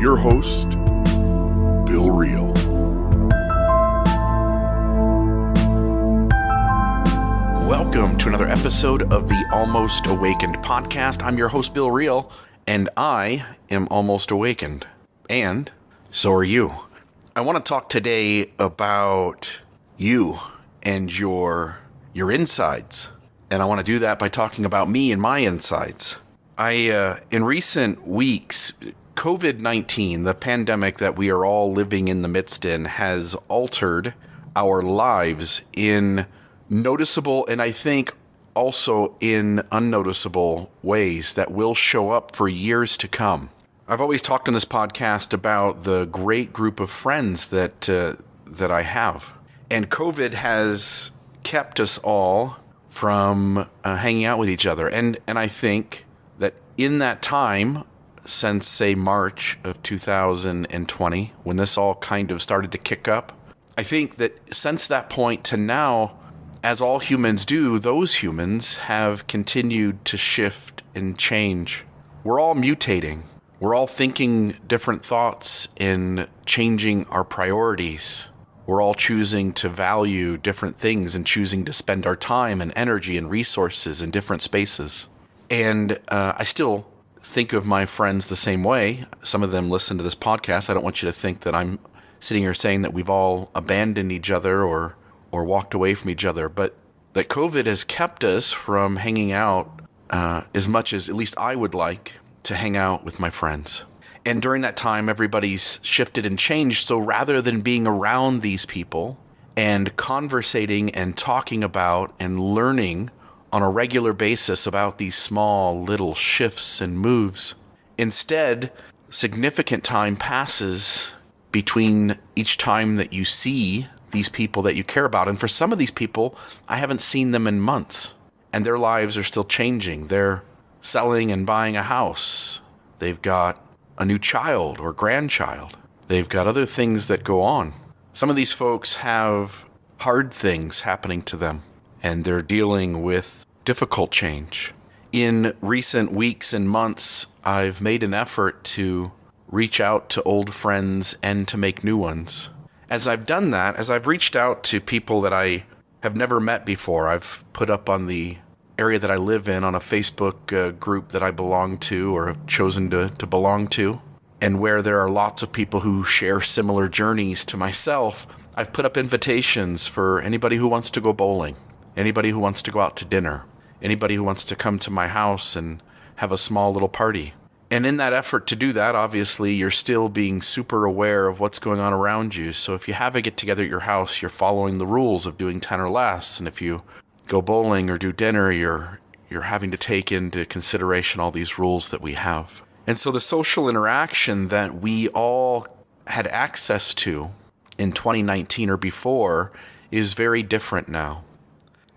your host, Bill Reel. Welcome to another episode of the Almost Awakened podcast. I'm your host, Bill Reel, and I am almost awakened. And so are you. I want to talk today about you and your insides. And I want to do that by talking about me and my insides. In recent weeks, COVID-19, the pandemic that we are all living in the midst in, has altered our lives in noticeable and I think also in unnoticeable ways that will show up for years to come. I've always talked on this podcast about the great group of friends that I have. And COVID has kept us all from hanging out with each other. And I think that in that time, since, say, March of 2020, when this all kind of started to kick up, I think that since that point to now, as all humans do, those humans have continued to shift and change. We're all mutating. We're all thinking different thoughts and changing our priorities. We're all choosing to value different things and choosing to spend our time and energy and resources in different spaces. And I still think of my friends the same way. Some of them listen to this podcast. I don't want you to think that I'm sitting here saying that we've all abandoned each other or walked away from each other, but that COVID has kept us from hanging out as much as at least I would like to hang out with my friends. And during that time, everybody's shifted and changed. So rather than being around these people and conversating and talking about and learning on a regular basis about these small little shifts and moves, instead, significant time passes between each time that you see these people that you care about. And for some of these people, I haven't seen them in months, and their lives are still changing. They're selling and buying a house. They've got a new child or grandchild. They've got other things that go on. Some of these folks have hard things happening to them, and they're dealing with difficult change. In recent weeks and months, I've made an effort to reach out to old friends and to make new ones. As I've done that, as I've reached out to people that I have never met before, I've put up on the area that I live in on a Facebook group that I belong to or have chosen to belong to, and where there are lots of people who share similar journeys to myself. I've put up invitations for anybody who wants to go bowling, anybody who wants to go out to dinner, anybody who wants to come to my house and have a small little party. And in that effort to do that, obviously, you're still being super aware of what's going on around you. So if you have a get-together at your house, you're following the rules of doing 10 or less. And if you go bowling or do dinner, you're having to take into consideration all these rules that we have. And so the social interaction that we all had access to in 2019 or before is very different now.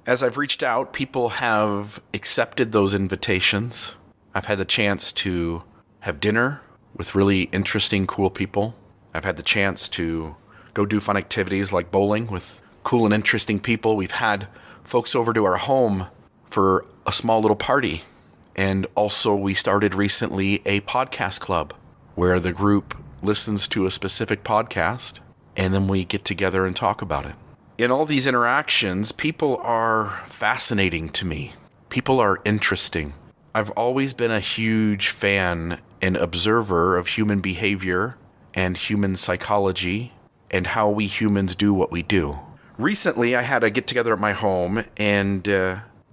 As I've reached out, people have accepted those invitations. I've had the chance to have dinner with really interesting, cool people. I've had the chance to go do fun activities like bowling with cool and interesting people. We've had folks over to our home for a small little party. And also we started recently a podcast club where the group listens to a specific podcast and then we get together and talk about it. In all these interactions, people are fascinating to me. People are interesting. I've always been a huge fan and observer of human behavior and human psychology and how we humans do what we do. Recently, I had a get-together at my home, and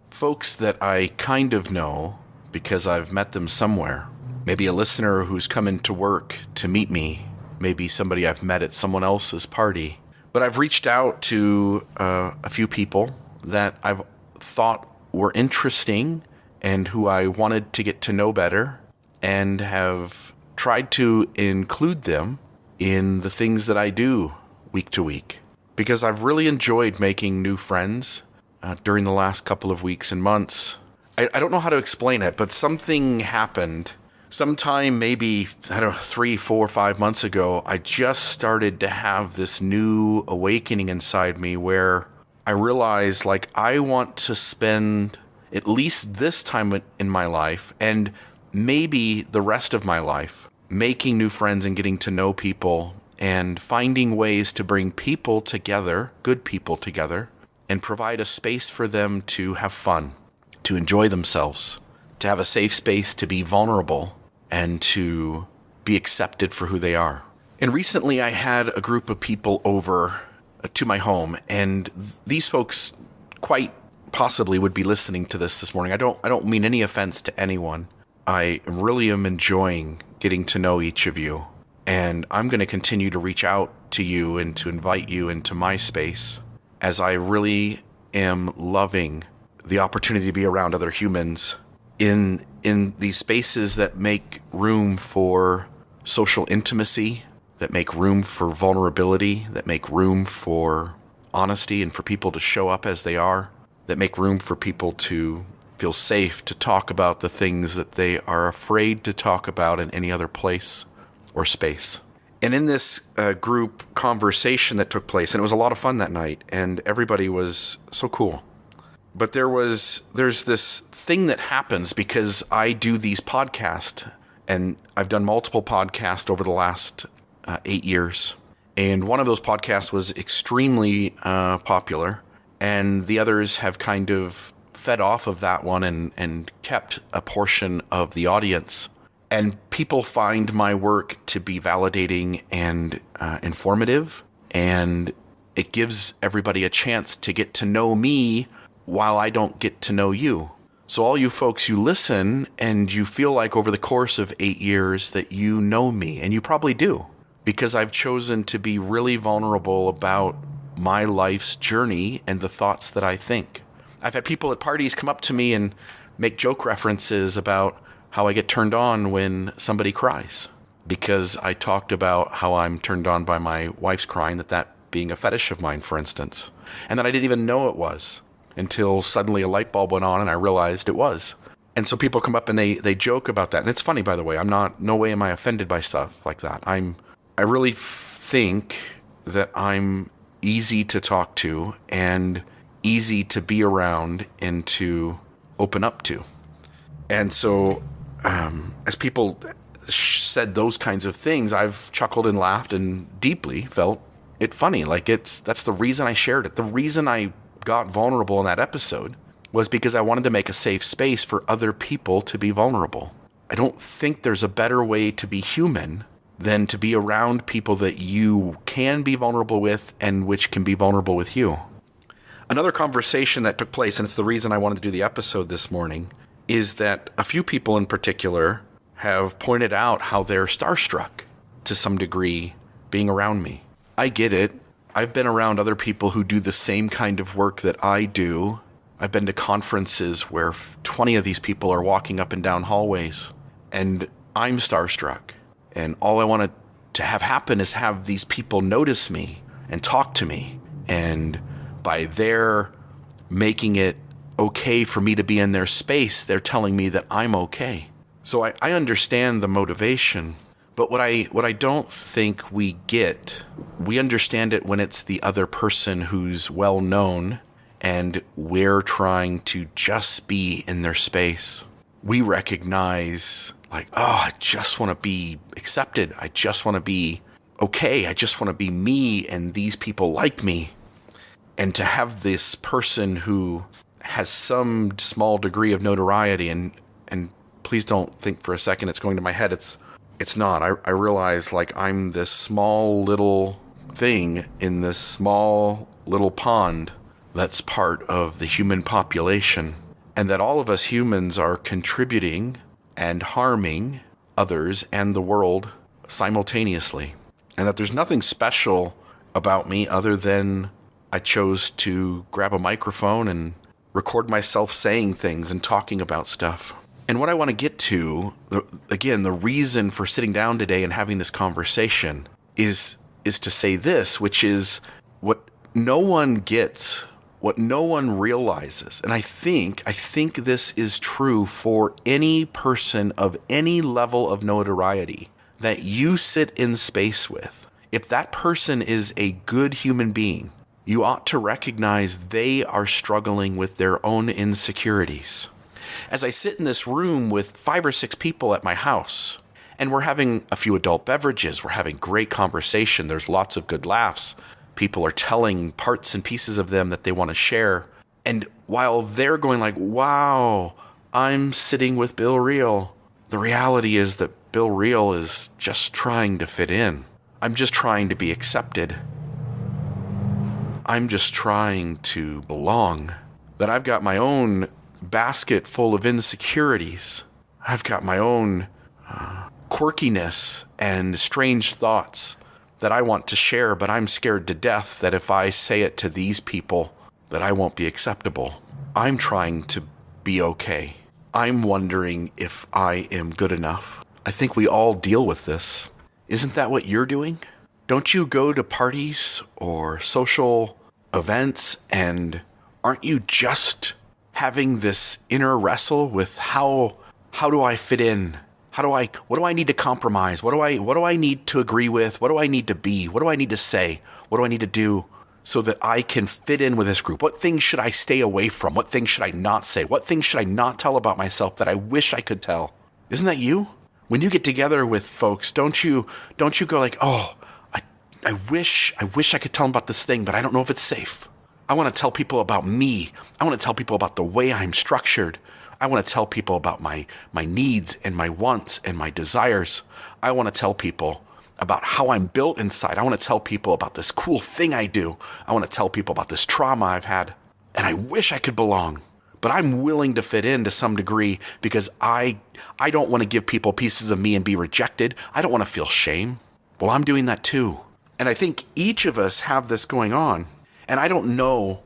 folks that I kind of know because I've met them somewhere. Maybe a listener who's come into work to meet me. Maybe somebody I've met at someone else's party. But I've reached out to a few people that I've thought were interesting and who I wanted to get to know better, and have tried to include them in the things that I do week to week. Because I've really enjoyed making new friends during the last couple of weeks and months. I don't know how to explain it, but something happened. Sometime maybe, 3, 4, 5 months ago, I just started to have this new awakening inside me where I realized, I want to spend at least this time in my life, and maybe the rest of my life, making new friends and getting to know people and finding ways to bring people together, good people together, and provide a space for them to have fun, to enjoy themselves, to have a safe space to be vulnerable and to be accepted for who they are. And recently I had a group of people over to my home, and these folks quite possibly would be listening to this morning. I don't mean any offense to anyone. I really am enjoying getting to know each of you, and I'm going to continue to reach out to you and to invite you into my space, as I really am loving the opportunity to be around other humans in these spaces that make room for social intimacy, that make room for vulnerability, that make room for honesty and for people to show up as they are, that make room for people to feel safe to talk about the things that they are afraid to talk about in any other place or space. And in this group conversation that took place, and it was a lot of fun that night, and everybody was so cool. But there's this thing that happens because I do these podcasts, and I've done multiple podcasts over the last 8 years. And one of those podcasts was extremely popular, and the others have kind of fed off of that one and kept a portion of the audience. And people find my work to be validating and informative, and it gives everybody a chance to get to know me while I don't get to know you. So all you folks, you listen and you feel like over the course of 8 years that you know me, and you probably do, because I've chosen to be really vulnerable about my life's journey and the thoughts that I think. I've had people at parties come up to me and make joke references about how I get turned on when somebody cries, because I talked about how I'm turned on by my wife's crying, that being a fetish of mine, for instance, and that I didn't even know it was until suddenly a light bulb went on and I realized it was. And so people come up and they joke about that. And it's funny, by the way. No way am I offended by stuff like that. I really think that I'm easy to talk to and easy to be around and to open up to. And so as people said those kinds of things, I've chuckled and laughed and deeply felt it funny. Like that's the reason I shared it. The reason I got vulnerable in that episode was because I wanted to make a safe space for other people to be vulnerable. I don't think there's a better way to be human than to be around people that you can be vulnerable with and which can be vulnerable with you. Another conversation that took place, and it's the reason I wanted to do the episode this morning, is that a few people in particular have pointed out how they're starstruck to some degree being around me. I get it. I've been around other people who do the same kind of work that I do. I've been to conferences where 20 of these people are walking up and down hallways, and I'm starstruck. And all I wanted to have happen is have these people notice me and talk to me. And by their making it okay for me to be in their space, they're telling me that I'm okay. So I understand the motivation. But what I don't think we get, we understand it when it's the other person who's well known and we're trying to just be in their space. We recognize like, oh, I just want to be accepted. I just want to be okay. I just want to be me and these people like me. And to have this person who has some small degree of notoriety, and please don't think for a second it's going to my head. It's not. I realize like I'm this small little thing in this small little pond that's part of the human population, and that all of us humans are contributing and harming others and the world simultaneously. And that there's nothing special about me other than I chose to grab a microphone and record myself saying things and talking about stuff. And what I want to get to, again, the reason for sitting down today and having this conversation is to say this, which is what no one gets, what no one realizes. And I think this is true for any person of any level of notoriety that you sit in space with. If that person is a good human being, you ought to recognize they are struggling with their own insecurities. As I sit in this room with 5 or 6 people at my house, And we're having a few adult beverages. We're having great conversation. There's lots of good laughs. People are telling parts and pieces of them that they want to share. And while they're going like, wow, I'm sitting with Bill Reel, the reality is that Bill Reel is just trying to fit in. I'm just trying to be accepted. I'm just trying to belong. That I've got my own basket full of insecurities. I've got my own quirkiness and strange thoughts that I want to share, but I'm scared to death that if I say it to these people, that I won't be acceptable. I'm trying to be okay. I'm wondering if I am good enough. I think we all deal with this. Isn't that what you're doing? Don't you go to parties or social events and aren't you just having this inner wrestle with how do I fit in? What do I need to compromise? What do I need to agree with? What do I need to be? What do I need to say? What do I need to do so that I can fit in with this group? What things should I stay away from? What things should I not say? What things should I not tell about myself that I wish I could tell? Isn't that you? When you get together with folks, don't you go like, oh, I wish I could tell them about this thing, but I don't know if it's safe. I want to tell people about me. I want to tell people about the way I'm structured. I want to tell people about my needs and my wants and my desires. I want to tell people about how I'm built inside. I want to tell people about this cool thing I do. I want to tell people about this trauma I've had. And I wish I could belong. But I'm willing to fit in to some degree because I don't want to give people pieces of me and be rejected. I don't want to feel shame. Well, I'm doing that too. And I think each of us have this going on. And I don't know,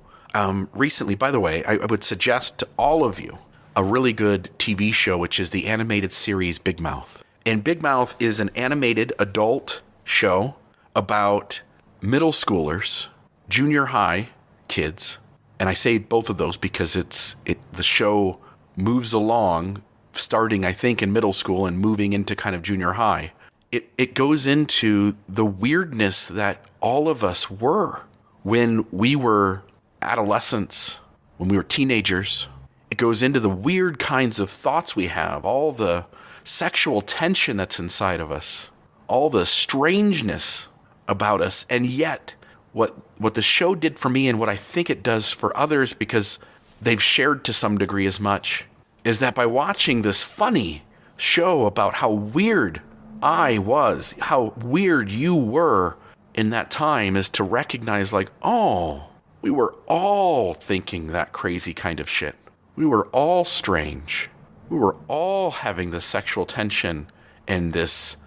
recently, by the way, I would suggest to all of you a really good TV show, which is the animated series Big Mouth. And Big Mouth is an animated adult show about middle schoolers, junior high kids. And I say both of those because the show moves along, starting, I think, in middle school and moving into kind of junior high. It goes into the weirdness that all of us were when we were adolescents, when we were teenagers. It goes into the weird kinds of thoughts we have, all the sexual tension that's inside of us, all the strangeness about us. And yet, what the show did for me and what I think it does for others, because they've shared to some degree as much, is that by watching this funny show about how weird I was, how weird you were in that time, is to recognize like, oh, we were all thinking that crazy kind of shit. We were all strange. We were all having this sexual tension and this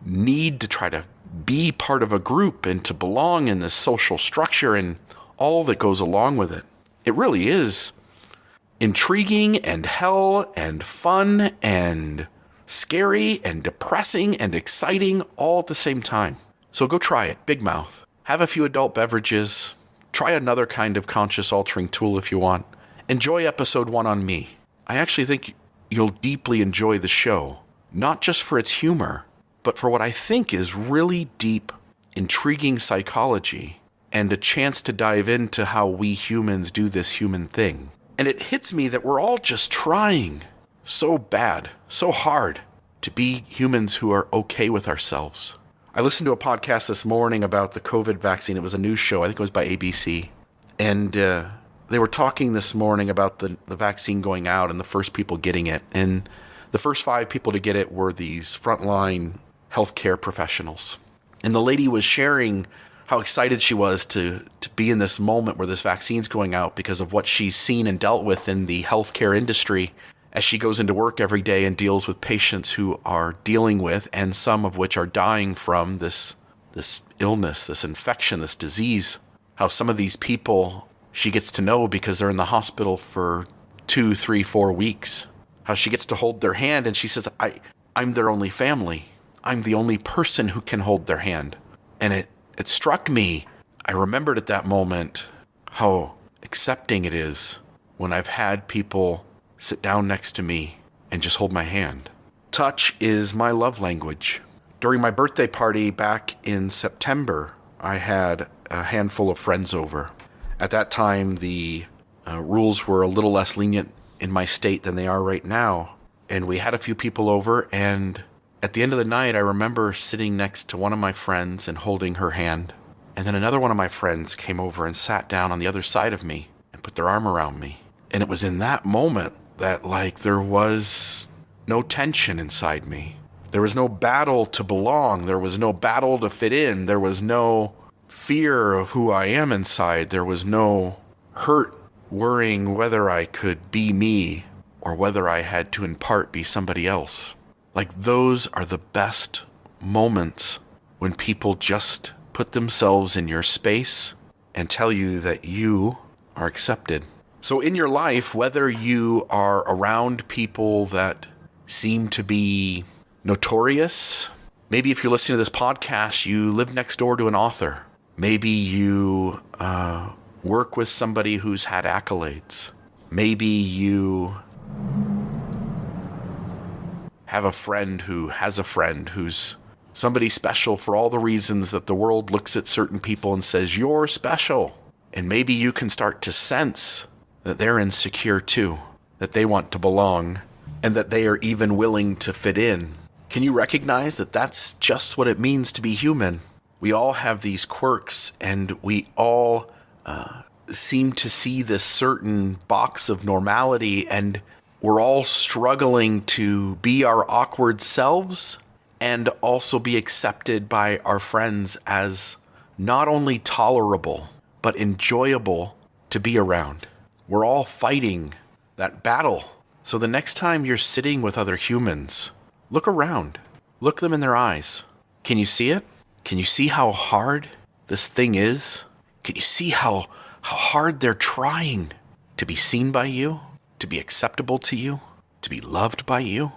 need to try to be part of a group and to belong in this social structure and all that goes along with it. It really is intriguing and hell and fun and scary and depressing and exciting all at the same time. So go try it, Big Mouth. Have a few adult beverages. Try another kind of conscious altering tool if you want. Enjoy episode 1 on me. I actually think you'll deeply enjoy the show, not just for its humor, but for what I think is really deep, intriguing psychology and a chance to dive into how we humans do this human thing. And it hits me that we're all just trying so bad, so hard to be humans who are okay with ourselves. I listened to a podcast this morning about the COVID vaccine. It was a news show. I think it was by ABC. And they were talking this morning about the vaccine going out and the first people getting it. And the first 5 people to get it were these frontline healthcare professionals. And the lady was sharing how excited she was to be in this moment where this vaccine's going out because of what she's seen and dealt with in the healthcare industry as she goes into work every day and deals with patients who are dealing with, and some of which are dying from this illness, this infection, this disease. How some of these people she gets to know because they're in the hospital for 2, 3, 4 weeks. How she gets to hold their hand and she says, I'm their only family. I'm the only person who can hold their hand. And it struck me. I remembered at that moment how accepting it is when I've had people sit down next to me and just hold my hand. Touch is my love language. During my birthday party back in September, I had a handful of friends over. At that time, the rules were a little less lenient in my state than they are right now. And we had a few people over, and At the end of the night, I remember sitting next to one of my friends and holding her hand. And then another one of my friends came over and sat down on the other side of me and put their arm around me. And it was in that moment that there was no tension inside me. There was no battle to belong. There was no battle to fit in. There was no fear of who I am inside. There was no hurt worrying whether I could be me or whether I had to in part be somebody else. Those are the best moments when people just put themselves in your space and tell you that you are accepted. So in your life, whether you are around people that seem to be notorious, maybe if you're listening to this podcast, you live next door to an author. Maybe you work with somebody who's had accolades. Maybe you have a friend who has a friend who's somebody special for all the reasons that the world looks at certain people and says, you're special. And maybe you can start to sense that they're insecure too, that they want to belong, and that they are even willing to fit in. Can you recognize that that's just what it means to be human? We all have these quirks, and we all seem to see this certain box of normality, and we're all struggling to be our awkward selves and also be accepted by our friends as not only tolerable, but enjoyable to be around. We're all fighting that battle. So the next time you're sitting with other humans, look around. Look them in their eyes. Can you see it? Can you see how hard this thing is? Can you see how hard they're trying to be seen by you, to be acceptable to you, to be loved by you?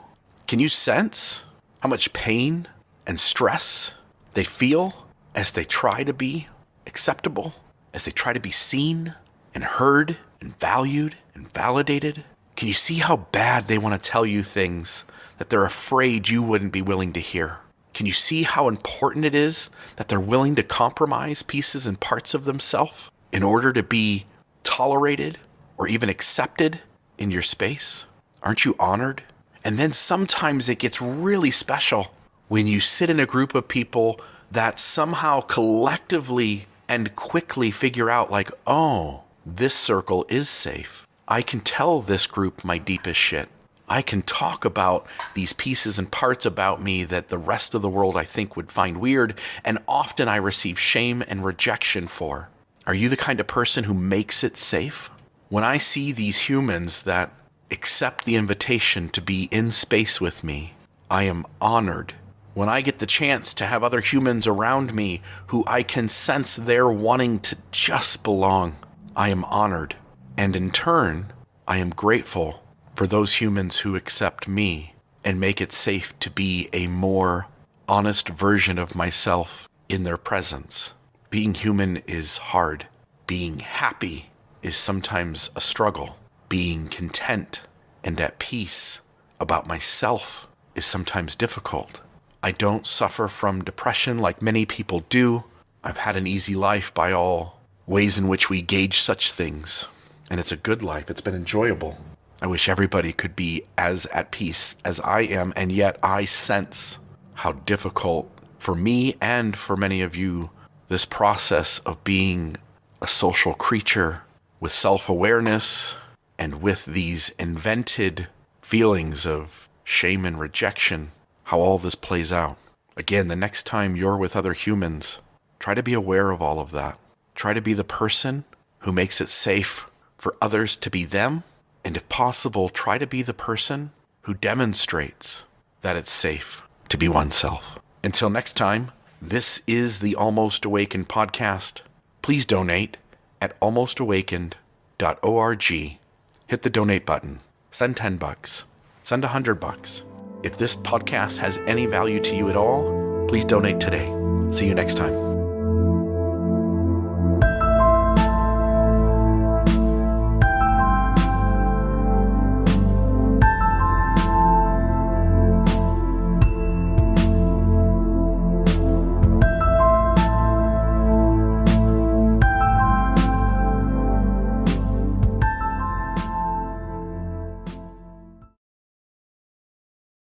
Can you sense how much pain and stress they feel as they try to be acceptable, as they try to be seen and heard and valued and validated? Can you see how bad they want to tell you things that they're afraid you wouldn't be willing to hear? Can you see how important it is that they're willing to compromise pieces and parts of themselves in order to be tolerated or even accepted in your space? Aren't you honored? And then sometimes it gets really special when you sit in a group of people that somehow collectively and quickly figure out oh, this circle is safe. I can tell this group my deepest shit. I can talk about these pieces and parts about me that the rest of the world I think would find weird, and often I receive shame and rejection for. Are you the kind of person who makes it safe? When I see these humans that accept the invitation to be in space with me, I am honored. When I get the chance to have other humans around me who I can sense they're wanting to just belong, I am honored. And in turn, I am grateful for those humans who accept me and make it safe to be a more honest version of myself in their presence. Being human is hard. Being happy is sometimes a struggle. Being content and at peace about myself is sometimes difficult. I don't suffer from depression like many people do. I've had an easy life by all ways in which we gauge such things. And it's a good life. It's been enjoyable. I wish everybody could be as at peace as I am, and yet I sense how difficult for me and for many of you this process of being a social creature with self-awareness and with these invented feelings of shame and rejection, how all this plays out. Again, the next time you're with other humans, try to be aware of all of that. Try to be the person who makes it safe for others to be them. And if possible, try to be the person who demonstrates that it's safe to be oneself. Until next time, this is the Almost Awakened podcast. Please donate at almostawakened.org. Hit the donate button. Send $10. Send $100. If this podcast has any value to you at all, please donate today. See you next time.